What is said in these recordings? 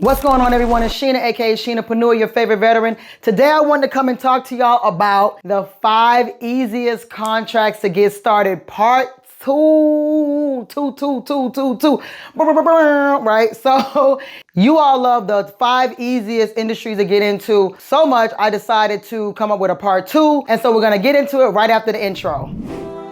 What's going on, everyone? It's Sheena, aka Sheenapreneur, your favorite veteran. Today I wanted to come and talk to y'all about the 5 easiest contracts to get started, part two, right? So you all love the 5 easiest industries to get into so much, I decided to come up with a part 2. And so we're gonna get into it right after the intro.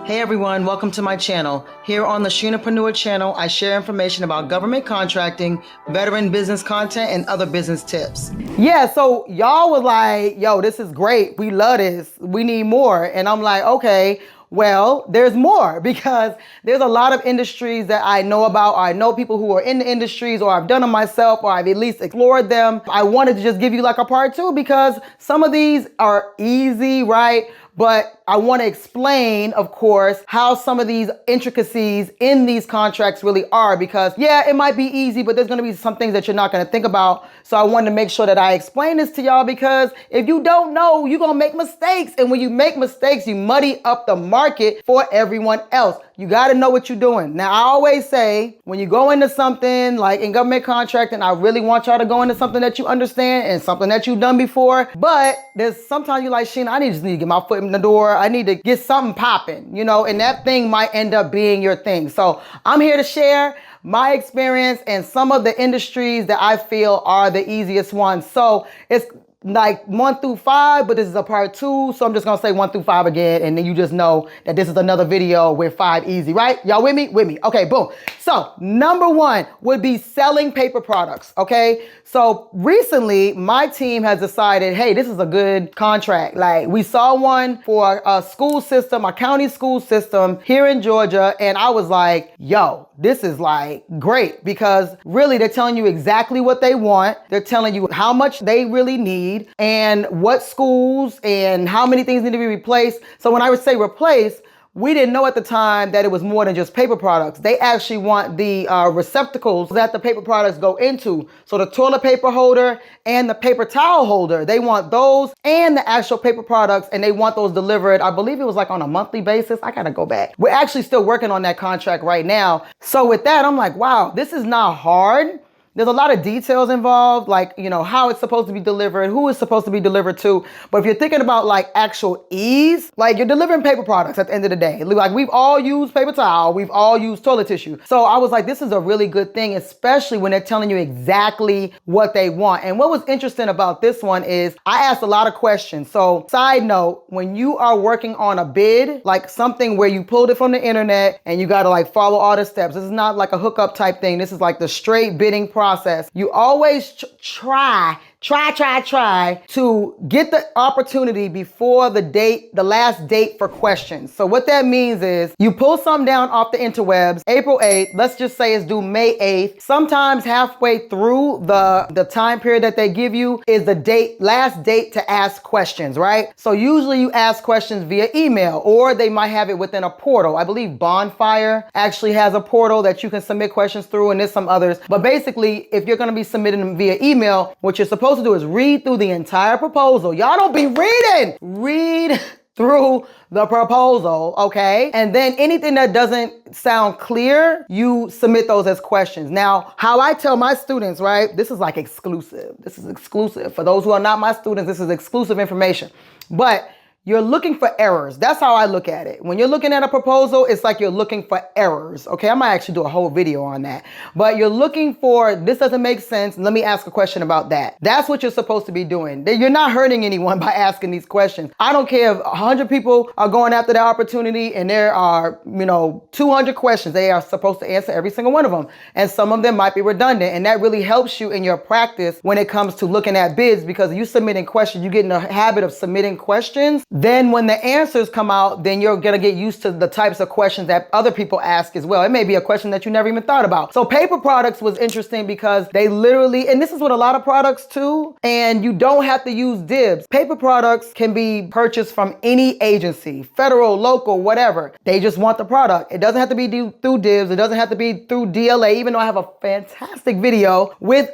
Hey everyone, welcome to my channel. Here on the Sheenapreneur channel, I share information about government contracting, veteran business content, and other business tips. Yeah, so y'all was like, yo, this is great. We love this. We need more. And I'm like, okay, well, there's more because there's a lot of industries that I know about, or I know people who are in the industries, or I've done them myself, or I've at least explored them. I wanted to just give you like a part 2 because some of these are easy, right? But I want to explain, of course, how some of these intricacies in these contracts really are, because yeah, it might be easy, but there's going to be some things that you're not going to think about. So I wanted to make sure that I explain this to y'all, because if you don't know, you're going to make mistakes. And when you make mistakes, you muddy up the market for everyone else. You got to know what you're doing. Now, I always say when you go into something like in government contracting, I really want y'all to go into something that you understand and something that you've done before. But there's sometimes you're like, Sheena, I just need to get my foot in the door. I need to get something popping, you know, and that thing might end up being your thing. So I'm here to share my experience and some of the industries that I feel are the easiest ones. So it's like 1 through 5, but this is a part 2. So I'm just gonna say 1 through 5 again, and then you just know that this is another video with 5 easy, right? Y'all with me? With me. Okay, boom. So number 1 would be selling paper products, okay? So recently, my team has decided, hey, this is a good contract. Like, we saw one for a school system, a county school system here in Georgia, and I was like, yo, this is like great, because really they're telling you exactly what they want. They're telling you how much they really need and what schools and how many things need to be replaced. So when I would say replace, we didn't know at the time that it was more than just paper products. They actually want the receptacles that the paper products go into. So the toilet paper holder and the paper towel holder, they want those and the actual paper products, and they want those delivered, I believe it was like on a monthly basis. I gotta go back. We're actually still working on that contract right now. So with that, I'm like, wow, this is not hard. There's a lot of details involved, like, you know, how it's supposed to be delivered, who it's supposed to be delivered to. But if you're thinking about like actual ease, like you're delivering paper products at the end of the day. Like, we've all used paper towel, we've all used toilet tissue. So I was like, this is a really good thing, especially when they're telling you exactly what they want. And what was interesting about this one is I asked a lot of questions. So side note, when you are working on a bid, like something where you pulled it from the internet and you got to like follow all the steps. This is not like a hookup type thing. This is like the straight bidding process. You always try to get the opportunity before the last date for questions. So what that means is you pull something down off the interwebs, April 8th, let's just say it's due May 8th. Sometimes halfway through the time period that they give you is the last date to ask questions, right? So usually you ask questions via email, or they might have it within a portal. I believe Bonfire actually has a portal that you can submit questions through, and there's some others. But basically, if you're gonna be submitting them via email, what you're supposed to do is read through the entire proposal. Y'all don't be reading. Read through the proposal, okay? And then anything that doesn't sound clear, you submit those as questions. Now, how I tell my students, right? This is like exclusive. This is exclusive. For those who are not my students, this is exclusive information. But you're looking for errors. That's how I look at it. When you're looking at a proposal, it's like you're looking for errors. Okay, I might actually do a whole video on that. But you're looking for, this doesn't make sense. Let me ask a question about that. That's what you're supposed to be doing. You're not hurting anyone by asking these questions. I don't care if 100 people are going after that opportunity and there are, 200 questions. They are supposed to answer every single one of them. And some of them might be redundant. And that really helps you in your practice when it comes to looking at bids, because you submitting questions, you get in the habit of submitting questions. Then when the answers come out, then you're gonna get used to the types of questions that other people ask as well. It may be a question that you never even thought about. So paper products was interesting because they literally, and this is with a lot of products too, and you don't have to use dibs. Paper products can be purchased from any agency, federal, local, whatever. They just want the product. It doesn't have to be through dibs. It doesn't have to be through DLA, even though I have a fantastic video with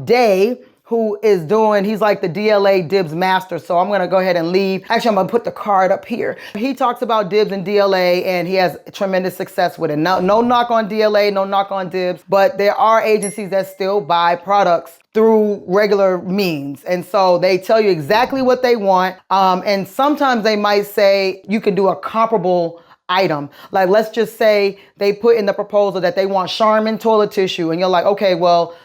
Day who is he's like the DLA Dibs master. So I'm gonna go ahead and leave. Actually, I'm gonna put the card up here. He talks about Dibs and DLA, and he has tremendous success with it. No knock on DLA, no knock on Dibs, but there are agencies that still buy products through regular means. And so they tell you exactly what they want. And sometimes they might say you can do a comparable item. Like, let's just say they put in the proposal that they want Charmin toilet tissue. And you're like, okay, well,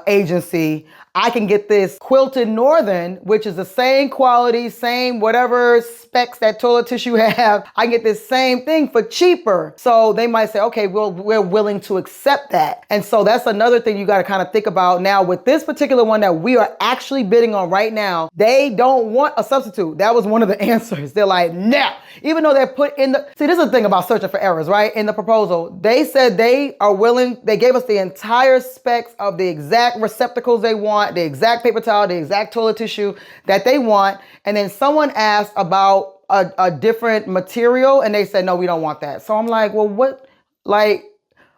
agency, I can get this Quilted Northern, which is the same quality, same whatever specs that toilet tissue have. I can get this same thing for cheaper. So they might say, okay, well, we're willing to accept that. And so that's another thing you got to kind of think about. Now, with this particular one that we are actually bidding on right now, they don't want a substitute. That was one of the answers. They're like, no, even though they're put in the, see, this is the thing about searching for errors, right? In the proposal, they said they are willing, they gave us the entire specs of the exact receptacles they want, the exact paper towel, the exact toilet tissue that they want. And then someone asked about a different material and they said, no, we don't want that. So I'm like, well, what, like,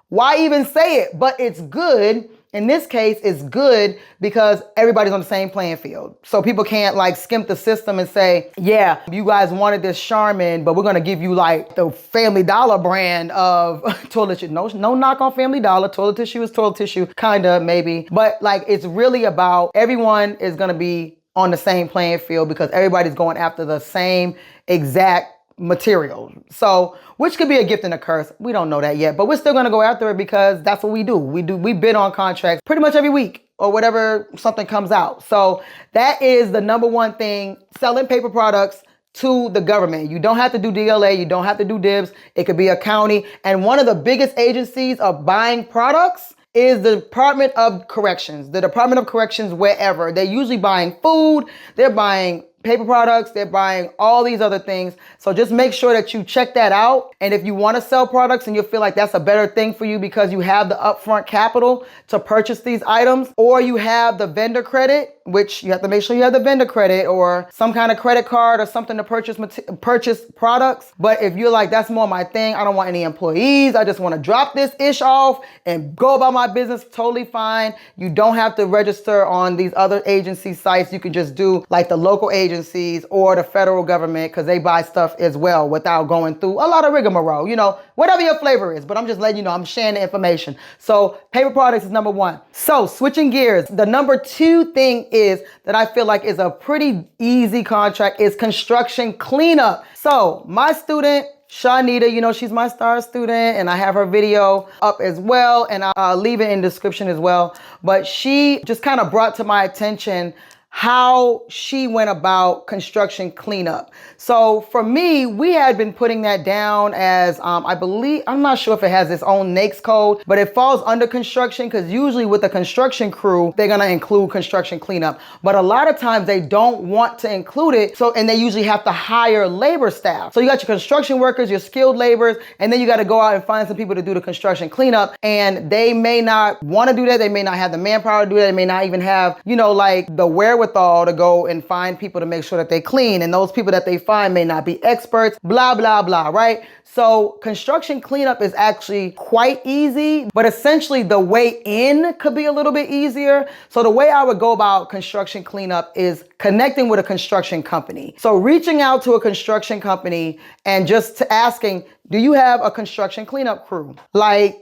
why even say it? But it's good. In this case, it's good because everybody's on the same playing field. So people can't like skimp the system and say, yeah, you guys wanted this Charmin, but we're going to give you like the Family Dollar brand of toilet tissue. No knock on Family Dollar. Toilet tissue is toilet tissue, kind of, maybe. But like, it's really about everyone is going to be on the same playing field because everybody's going after the same exact material. So, which could be a gift and a curse. We don't know that yet, but we're still going to go after it because that's what we do. We bid on contracts pretty much every week or whatever something comes out. So that is the number one thing, selling paper products to the government. You don't have to do DLA. You don't have to do Dibs. It could be a county. And one of the biggest agencies of buying products is the Department of Corrections. The Department of Corrections, wherever. They're usually buying food. They're buying paper products, they're buying all these other things. So just make sure that you check that out. And if you want to sell products and you feel like that's a better thing for you because you have the upfront capital to purchase these items, or you have the vendor credit, which you have to make sure you have the vendor credit or some kind of credit card or something to purchase products. But if you're like, that's more my thing, I don't want any employees, I just want to drop this ish off and go about my business, totally fine. You don't have to register on these other agency sites. You can just do like the local agencies or the federal government because they buy stuff as well without going through a lot of rigmarole, you know, whatever your flavor is. But I'm just letting you know, I'm sharing the information. So paper products is number one. So switching gears, the number two thing is that I feel like is a pretty easy contract is construction cleanup. So my student, Shanita, you know, she's my star student and I have her video up as well and I'll leave it in the description as well. But she just kind of brought to my attention how she went about construction cleanup. So for me, we had been putting that down as, I believe, I'm not sure if it has its own NAICS code, but it falls under construction because usually with the construction crew, they're gonna include construction cleanup. But a lot of times they don't want to include it. So, and they usually have to hire labor staff. So you got your construction workers, your skilled laborers, and then you got to go out and find some people to do the construction cleanup. And they may not want to do that. They may not have the manpower to do that. They may not even have, you know, like the wherewithal to go and find people to make sure that they clean. And those people that they find may not be experts, blah, blah, blah, right? So construction cleanup is actually quite easy, but essentially the way in could be a little bit easier. So the way I would go about construction cleanup is connecting with a construction company. So reaching out to a construction company and just asking, do you have a construction cleanup crew? Like,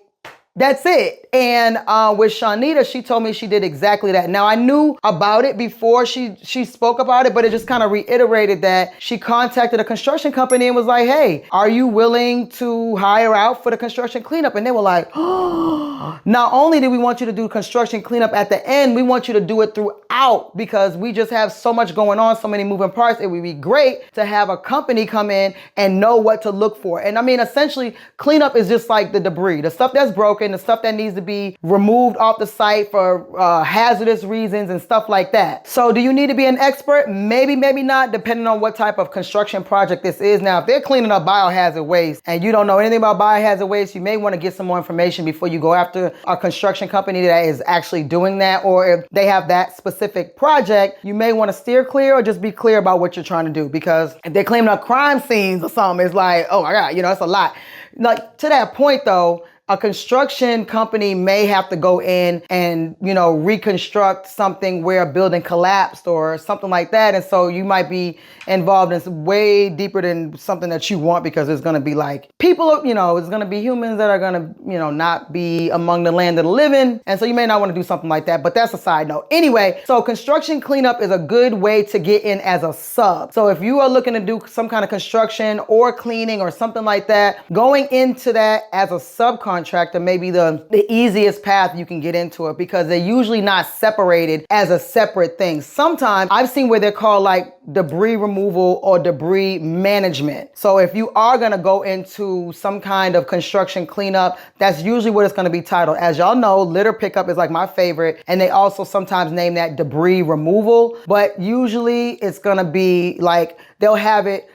that's it. And with Shanita, she told me she did exactly that. Now I knew about it before she spoke about it, but it just kind of reiterated that she contacted a construction company and was like, hey, are you willing to hire out for the construction cleanup? And they were like, oh, not only do we want you to do construction cleanup at the end, we want you to do it throughout because we just have so much going on, so many moving parts. It would be great to have a company come in and know what to look for. And I mean, essentially cleanup is just like the debris, the stuff that's broken, the stuff that needs to be removed off the site for hazardous reasons and stuff like that. So do you need to be an expert? Maybe, maybe not, depending on what type of construction project this is. Now, if they're cleaning up biohazard waste and you don't know anything about biohazard waste, you may want to get some more information before you go after a construction company that is actually doing that. Or if they have that specific project, you may want to steer clear or just be clear about what you're trying to do. Because if they're cleaning up crime scenes or something, it's like, oh my God, you know, it's a lot. Like to that point though, a construction company may have to go in and, reconstruct something where a building collapsed or something like that. And so you might be involved in way deeper than something that you want, because it's going to be like people, it's going to be humans that are going to, not be among the land of the living. And so you may not want to do something like that, but that's a side note. Anyway, so construction cleanup is a good way to get in as a sub. So if you are looking to do some kind of construction or cleaning or something like that, going into that as a subcontractor may be the easiest path you can get into it, because they're usually not separated as a separate thing. Sometimes I've seen where they're called like debris removal or debris management. So if you are going to go into some kind of construction cleanup, that's usually what it's going to be titled. As y'all know, litter pickup is like my favorite, and they also sometimes name that debris removal, but usually it's going to be like they'll have it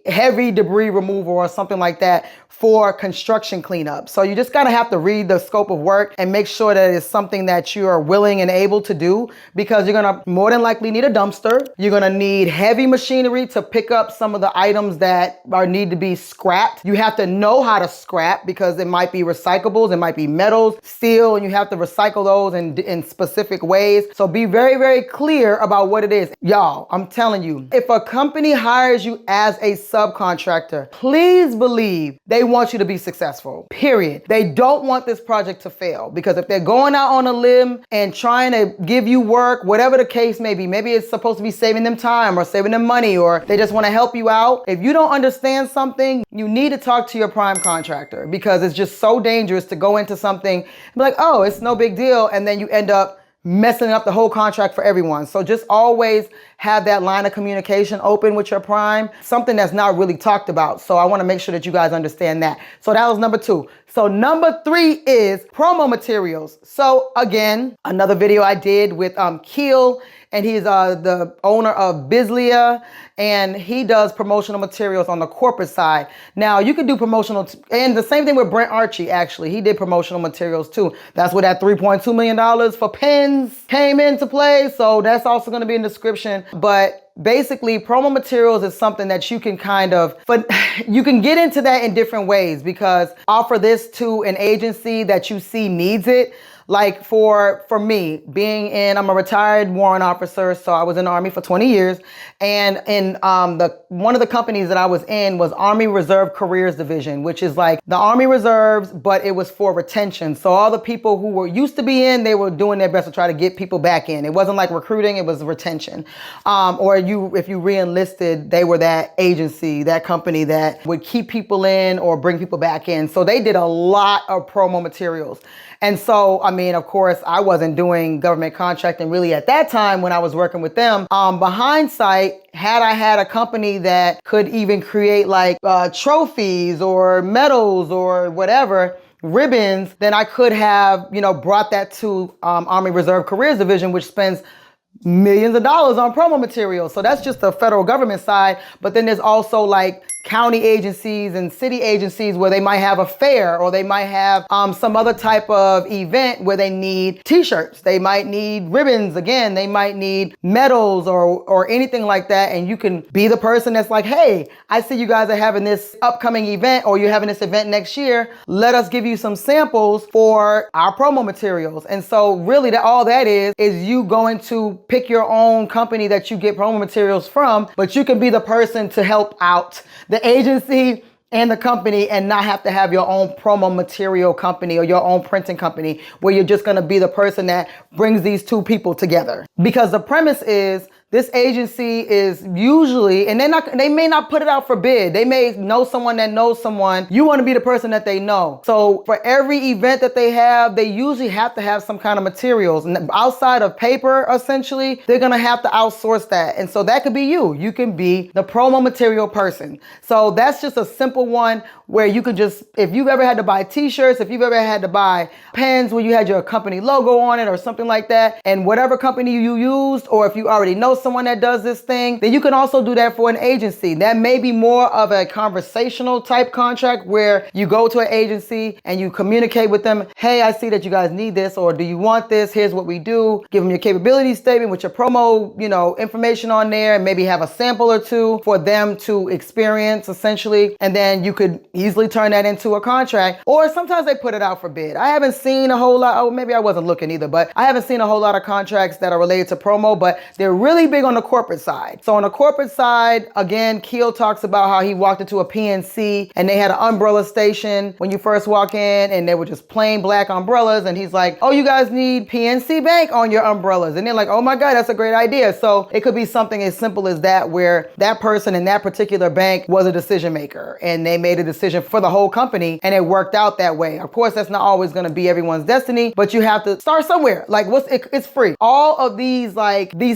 heavy debris removal or something like that for construction cleanup. So you just gotta have to read the scope of work and make sure that it's something that you are willing and able to do, because you're gonna more than likely need a dumpster. You're gonna need heavy machinery to pick up some of the items that need to be scrapped. You have to know how to scrap, because it might be recyclables, it might be metals, steel, and you have to recycle those in specific ways. So be very, very clear about what it is. Y'all, I'm telling you, if a company hires you as a subcontractor, please believe they want you to be successful, period. They don't want this project to fail, because if they're going out on a limb and trying to give you work, whatever the case may be, maybe it's supposed to be saving them time or saving them money, or they just want to help you out. If you don't understand something, you need to talk to your prime contractor, because it's just so dangerous to go into something and be like, oh, it's no big deal, and then you end up messing up the whole contract for everyone. So just always have that line of communication open with your prime, something that's not really talked about. So I want to make sure that you guys understand that. So that was number 2. So number 3 is promo materials. So again, another video I did with Keel, and he's the owner of Bizlia, and he does promotional materials on the corporate side. Now you can do promotional, and the same thing with Brent Archie, actually. He did promotional materials too. That's where that $3.2 million for pens came into play. So that's also gonna be in the description. But basically, promo materials is something that you can but you can get into that in different ways, because offer this to an agency that you see needs it. Like for me, I'm a retired warrant officer, so I was in the Army for 20 years. And in one of the companies that I was in was Army Reserve Careers Division, which is like the Army Reserves, but it was for retention. So all the people who were used to be in, they were doing their best to try to get people back in. It wasn't like recruiting, it was retention. If you re-enlisted, they were that agency, that company that would keep people in or bring people back in. So they did a lot of promo materials. And so, of course, I wasn't doing government contracting really at that time when I was working with them. Hindsight, had I had a company that could even create like trophies or medals or whatever, ribbons, then I could have, brought that to Army Reserve Careers Division, which spends millions of dollars on promo materials. So that's just the federal government side. But then there's also like county agencies and city agencies where they might have a fair, or they might have some other type of event where they need t-shirts. They might need ribbons. Again, they might need medals or anything like that. And you can be the person that's like, hey, I see you guys are having this upcoming event, or you're having this event next year. Let us give you some samples for our promo materials. And so really all that is you going to pick your own company that you get promo materials from, but you can be the person to help out the agency and the company and not have to have your own promo material company or your own printing company, where you're just going to be the person that brings these two people together. Because the premise is this agency is usually, and they may not put it out for bid. They may know someone that knows someone. You want to be the person that they know. So for every event that they have, they usually have to have some kind of materials. And outside of paper, essentially, they're going to have to outsource that. And so that could be you. You can be the promo material person. So that's just a simple one where you could just, if you've ever had to buy t-shirts, if you've ever had to buy pens where you had your company logo on it or something like that, and whatever company you used, or if you already know someone that does this thing, then you can also do that for an agency. That may be more of a conversational type contract where you go to an agency and you communicate with them. Hey, I see that you guys need this, or do you want this? Here's what we do. Give them your capability statement with your promo, information on there, and maybe have a sample or two for them to experience essentially. And then you could easily turn that into a contract, or sometimes they put it out for bid. I haven't seen a whole lot, oh, maybe I wasn't looking either, but I haven't seen a whole lot of contracts that are related to promo, but they're really big on the corporate side. So on the corporate side, again, Keel talks about how he walked into a PNC and they had an umbrella station when you first walk in, and they were just plain black umbrellas. And he's like, oh, you guys need PNC Bank on your umbrellas. And they're like, oh my God, that's a great idea. So it could be something as simple as that, where that person in that particular bank was a decision maker and they made a decision for the whole company and it worked out that way. Of course, that's not always going to be everyone's destiny, but you have to start somewhere. Like it's free. All of these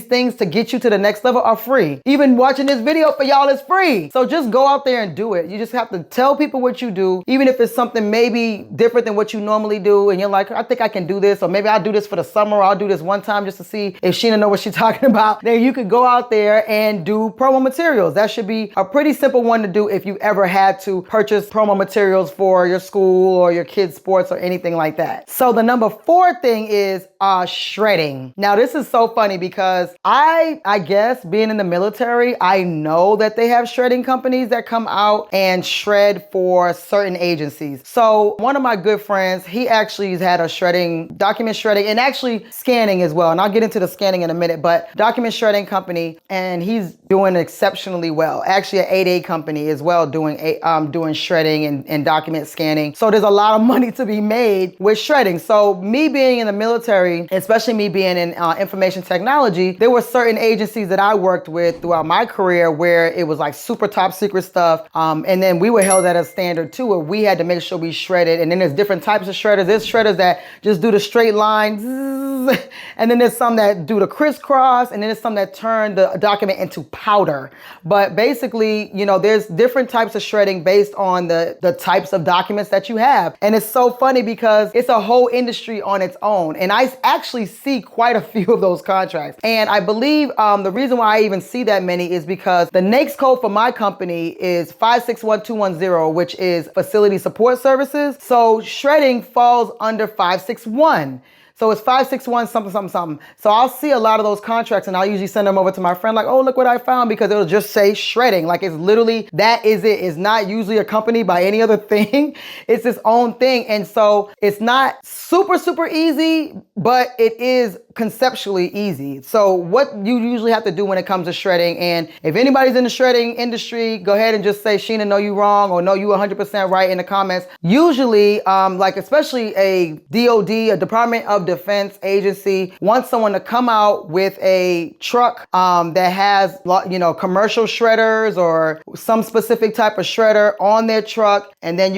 things to get you to the next level are free. Even watching this video for y'all is free. So just go out there and do it. You just have to tell people what you do, even if it's something maybe different than what you normally do. And you're like, I think I can do this, or maybe I'll do this for the summer. Or I'll do this one time just to see if Sheena know what she's talking about. Then you could go out there and do promo materials. That should be a pretty simple one to do if you ever had to purchase promo materials for your school or your kids' sports or anything like that. So the number 4 thing is shredding. Now this is so funny because I guess being in the military, I know that they have shredding companies that come out and shred for certain agencies. So one of my good friends, he actually has had a document shredding and actually scanning as well. And I'll get into the scanning in a minute, but document shredding company, and he's doing exceptionally well. Actually an 8A company as well, doing shredding and document scanning. So there's a lot of money to be made with shredding. So me being in the military, especially me being in information technology, there were certain agencies that I worked with throughout my career where it was like super top secret stuff. And then we were held at a standard too, where we had to make sure we shredded. And then there's different types of shredders. There's shredders that just do the straight line. And then there's some that do the crisscross. And then there's some that turn the document into powder. But basically, there's different types of shredding based on the types of documents that you have. And it's so funny because it's a whole industry on its own. And I actually see quite a few of those contracts. And I believe the reason why I even see that many is because the NAICS code for my company is 561210, which is facility support services. So shredding falls under 561. So it's 561 something, something, something. So I'll see a lot of those contracts and I'll usually send them over to my friend like, oh, look what I found, because it'll just say shredding. Like it's literally, that is it. It's not usually accompanied by any other thing. It's its own thing. And so it's not super, super easy, but it is conceptually easy. So what you usually have to do when it comes to shredding, and if anybody's in the shredding industry, go ahead and just say, Sheena, no, you wrong, or no, you 100% right in the comments. Usually, like especially a DOD, a Department of Defense agency, wants someone to come out with a truck that has, commercial shredders or some specific type of shredder on their truck. And then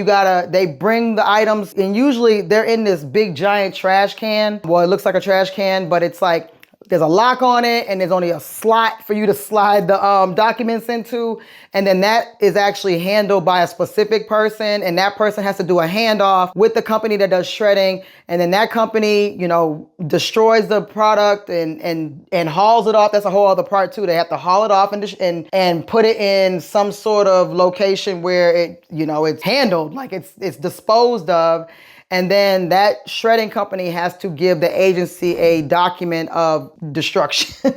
they bring the items, and usually they're in this big giant trash can. Well, it looks like a trash can, but it's like there's a lock on it and there's only a slot for you to slide the documents into. And then that is actually handled by a specific person, and that person has to do a handoff with the company that does shredding. And then that company, destroys the product and hauls it off. That's a whole other part too. They have to haul it off and put it in some sort of location where it's handled, like it's disposed of. And then that shredding company has to give the agency a document of destruction.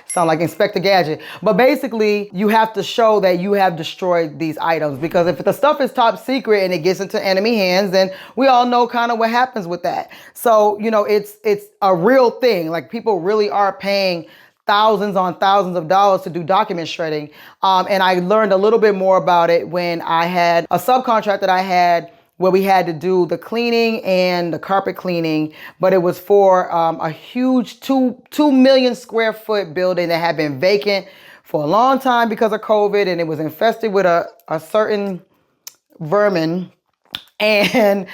Sound like Inspector Gadget. But basically, you have to show that you have destroyed these items, because if the stuff is top secret and it gets into enemy hands, then we all know kind of what happens with that. So, it's a real thing. Like people really are paying thousands on thousands of dollars to do document shredding. And I learned a little bit more about it when I had a subcontract that I had where we had to do the cleaning and the carpet cleaning, but it was for a huge 2 million square foot building that had been vacant for a long time because of COVID, and it was infested with a certain vermin. And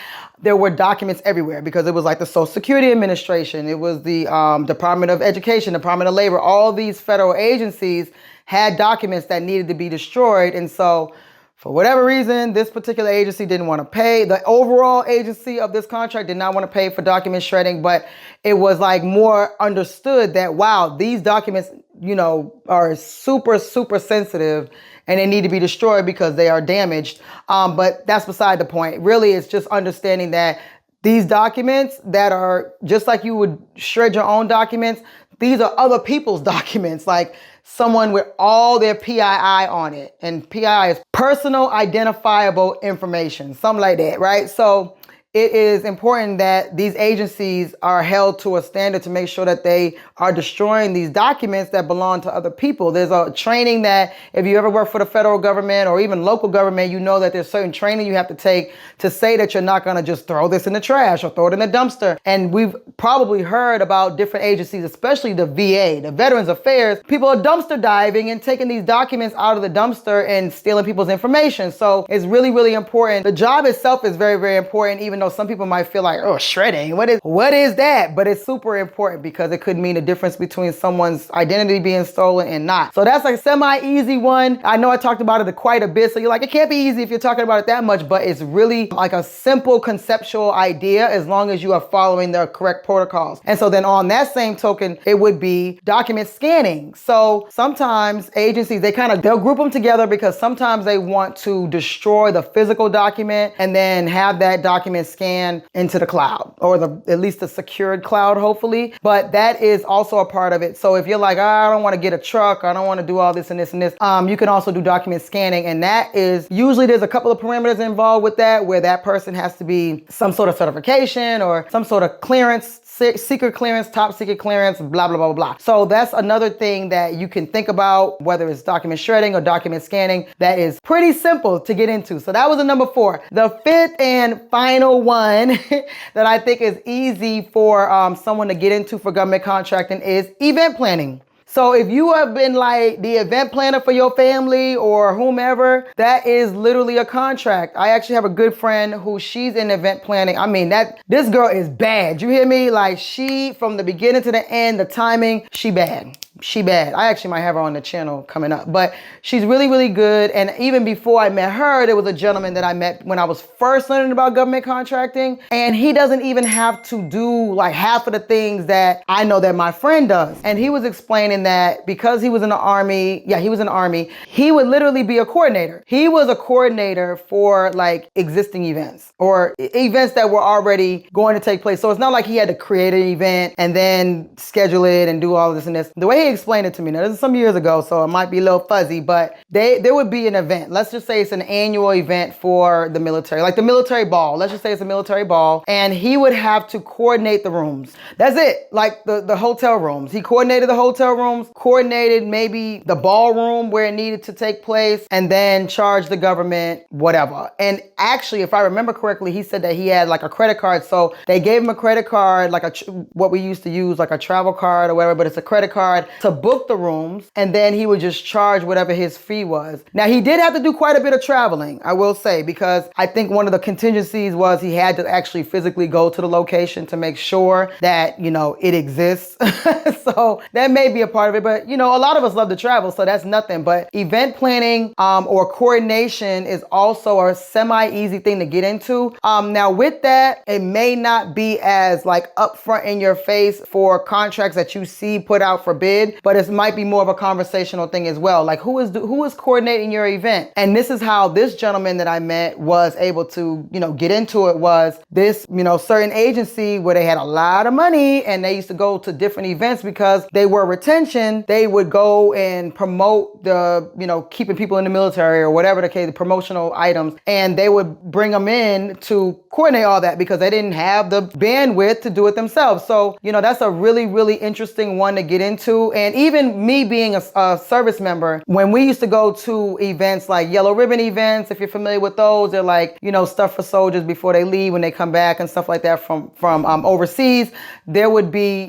there were documents everywhere because it was like the Social Security Administration, it was the Department of Education, Department of Labor, all these federal agencies had documents that needed to be destroyed. And so for whatever reason, this particular agency didn't want to pay. The overall agency of this contract did not want to pay for document shredding, but it was like more understood that, wow, these documents, are super, super sensitive and they need to be destroyed because they are damaged. But that's beside the point. Really, it's just understanding that these documents that are just like you would shred your own documents, these are other people's documents. Like someone with all their PII on it. And PII is personal identifiable information, something like that, right? So it is important that these agencies are held to a standard to make sure that they are destroying these documents that belong to other people. There's a training that if you ever work for the federal government or even local government, you know that there's certain training you have to take to say that you're not going to just throw this in the trash or throw it in the dumpster. And we've probably heard about different agencies, especially the VA, the Veterans Affairs. People are dumpster diving and taking these documents out of the dumpster and stealing people's information. So it's really, really important. The job itself is very, very important, even though some people might feel like, oh, shredding, what is that? But it's super important because it could mean a difference between someone's identity being stolen and not. So that's like a semi-easy one. I know I talked about it quite a bit. So you're like, it can't be easy if you're talking about it that much, but it's really like a simple conceptual idea as long as you are following the correct protocols. And so then on that same token, it would be document scanning. So sometimes agencies, they'll group them together because sometimes they want to destroy the physical document and then have that document scanned into the cloud, or at least the secured cloud, hopefully. But that is also a part of it. So if you're like, I don't want to get a truck, I don't want to do all this and this and this, you can also do document scanning. And that is usually there's a couple of parameters involved with that, where that person has to be some sort of certification or some sort of clearance, secret clearance, top secret clearance, blah, blah, blah, blah. So that's another thing that you can think about, whether it's document shredding or document scanning, that is pretty simple to get into. So that was the number 4. The 5th and final one that I think is easy for someone to get into for government contracting is event planning. So if you have been like the event planner for your family or whomever, that is literally a contract. I actually have a good friend who she's in event planning. I mean, this girl is bad. You hear me? Like she, from the beginning to the end, the timing, she bad. She bad. I actually might have her on the channel coming up, but she's really, really good. And even before I met her, there was a gentleman that I met when I was first learning about government contracting. And he doesn't even have to do like half of the things that I know that my friend does. And he was explaining that because he was in the Army, he would literally be a coordinator. He was a coordinator for like existing events or events that were already going to take place. So it's not like he had to create an event and then schedule it and do all this and this. The way he explained it to me, now this is some years ago, so it might be a little fuzzy, but there would be an event. Let's just say it's an annual event for the military, like the military ball. Let's just say it's a military ball, and he would have to coordinate the rooms. That's it, like the hotel rooms. He coordinated the hotel rooms, coordinated maybe the ballroom where it needed to take place, and then charged the government whatever. And actually, if I remember correctly, he said that he had like a credit card. So they gave him a credit card, like what we used to use, like a travel card or whatever, but it's a credit card to book the rooms, and then he would just charge whatever his fee was. Now, he did have to do quite a bit of traveling, I will say, because I think one of the contingencies was he had to actually physically go to the location to make sure that, it exists. So that may be a part of it, but, a lot of us love to travel, so that's nothing. But event planning or coordination is also a semi-easy thing to get into. Now, with that, it may not be as like upfront in your face for contracts that you see put out for bid, but it might be more of a conversational thing as well. Like who is coordinating your event? And this is how this gentleman that I met was able to, get into it, was this, certain agency where they had a lot of money and they used to go to different events because they were retention. They would go and promote the, keeping people in the military or whatever the case, the promotional items. And they would bring them in to coordinate all that because they didn't have the bandwidth to do it themselves. So, that's a really, really interesting one to get into. And even me being a service member, when we used to go to events like yellow ribbon events, if you're familiar with those, they're like, stuff for soldiers before they leave when they come back and stuff like that from overseas. There would be,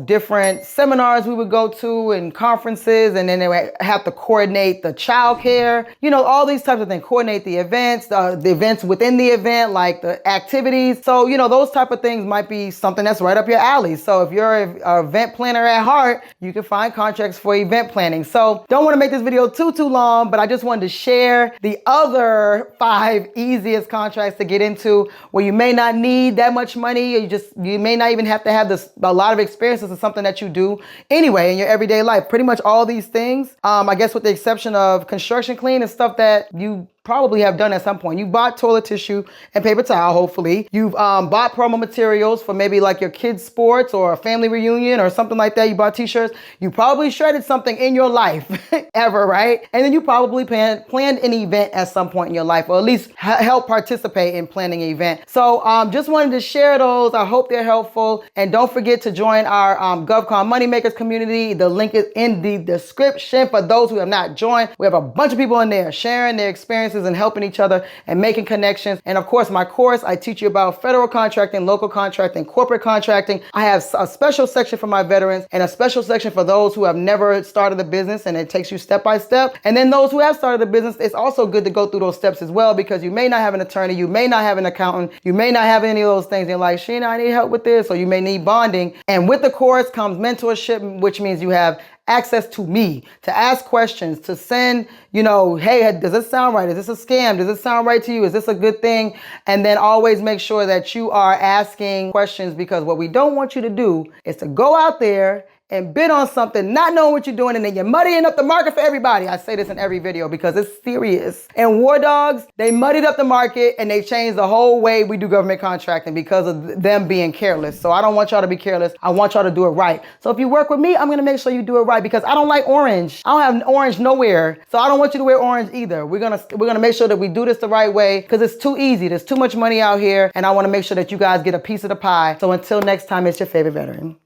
different seminars we would go to and conferences, and then they would have to coordinate the childcare, all these types of things, coordinate the events, the events within the event, like the activities. So, those type of things might be something that's right up your alley. So if you're an event planner at heart, you can find contracts for event planning. So don't want to make this video too long, but I just wanted to share the other 5 easiest contracts to get into where you may not need that much money. You may not even have to have a lot of experiences in something that you do anyway in your everyday life. Pretty much all these things, I guess with the exception of construction clean and stuff that you probably have done at some point. You bought toilet tissue and paper towel, hopefully. You've bought promo materials for maybe like your kids' sports or a family reunion or something like that. You bought t-shirts. You probably shredded something in your life ever, right? And then you probably planned an event at some point in your life, or at least help participate in planning an event. So just wanted to share those. I hope they're helpful. And don't forget to join our GovCon Moneymakers community. The link is in the description for those who have not joined. We have a bunch of people in there sharing their experiences and helping each other and making connections. And of course, my course, I teach you about federal contracting, local contracting, corporate contracting. I have a special section for my veterans and a special section for those who have never started a business, and it takes you step by step. And then those who have started a business, it's also good to go through those steps as well, because you may not have an attorney, you may not have an accountant, you may not have any of those things. You're like, Sheena, I need help with this, or you may need bonding. And with the course comes mentorship, which means you have access to me to ask questions, to send, hey, does this sound right? Is this a scam? Does this sound right to you? Is this a good thing? And then always make sure that you are asking questions, because what we don't want you to do is to go out there and bid on something, not knowing what you're doing, and then you're muddying up the market for everybody. I say this in every video because it's serious. And War Dogs, they muddied up the market and they changed the whole way we do government contracting because of them being careless. So I don't want y'all to be careless. I want y'all to do it right. So if you work with me, I'm gonna make sure you do it right, because I don't like orange. I don't have orange nowhere. So I don't want you to wear orange either. We're gonna make sure that we do this the right way, because it's too easy. There's too much money out here, and I wanna make sure that you guys get a piece of the pie. So until next time, it's your favorite veteran.